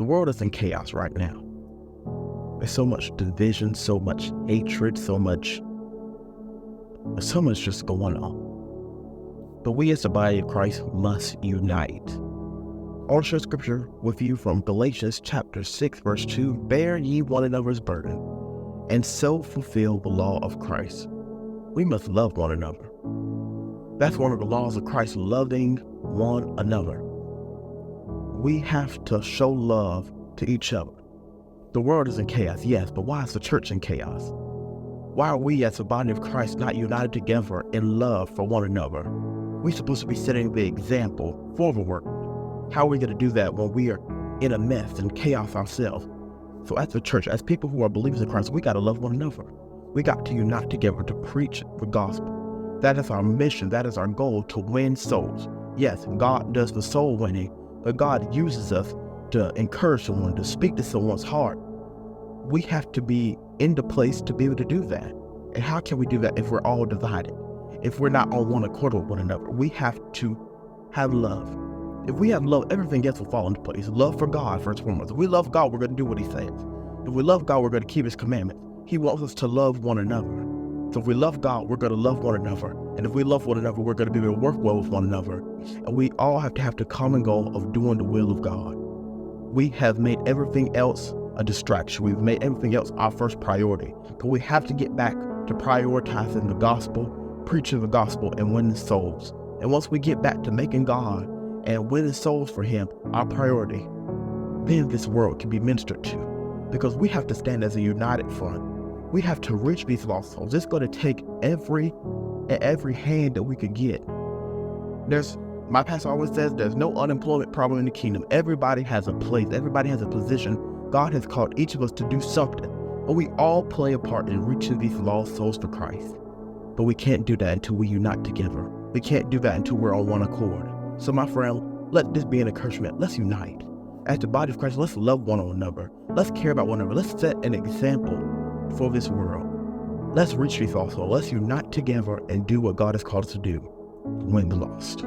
The world is in chaos right now. There's so much division, so much hatred, so much just going on. But we as the body of Christ must unite. I want to share scripture with you from Galatians chapter 6, verse 2. Bear ye one another's burden, and so fulfill the law of Christ. We must love one another. That's one of the laws of Christ, loving one another. We have to show love to each other. The world is in chaos, yes, but why is the church in chaos? Why are we as the body of Christ not united together in love for one another? We're supposed to be setting the example for the world. How are we going to do that when we are in a mess and chaos ourselves? So as the church, as people who are believers in Christ, we got to love one another. We got to unite together to preach the gospel. That is our mission. That is our goal, to win souls. Yes, God does the soul winning, but God uses us to encourage someone, to speak to someone's heart. We have to be in the place to be able to do that. And how can we do that if we're all divided? If we're not on one accord with one another? We have to have love. If we have love, everything else will fall into place. Love for God, first and foremost. If we love God, we're going to do what He says. If we love God, we're going to keep His commandments. He wants us to love one another. So if we love God, we're going to love one another. And if we love one another, we're going to be able to work well with one another. And we all have to have the common goal of doing the will of God. We have made everything else a distraction. We've made everything else our first priority. But we have to get back to prioritizing the gospel, preaching the gospel, and winning souls. And once we get back to making God and winning souls for Him our priority, then this world can be ministered to. Because we have to stand as a united front. We have to reach these lost souls. It's going to take every hand that we could get. My pastor always says there's no unemployment problem in the kingdom. Everybody has a place. Everybody has a position. God has called each of us to do something. But we all play a part in reaching these lost souls for Christ. But we can't do that until we unite together. We can't do that until we're on one accord. So my friend, let this be an encouragement. Let's unite. As the body of Christ, let's love one another. Let's care about one another. Let's set an example for this world. Let's reach these lost souls. Let's unite together and do what God has called us to do. Win the lost.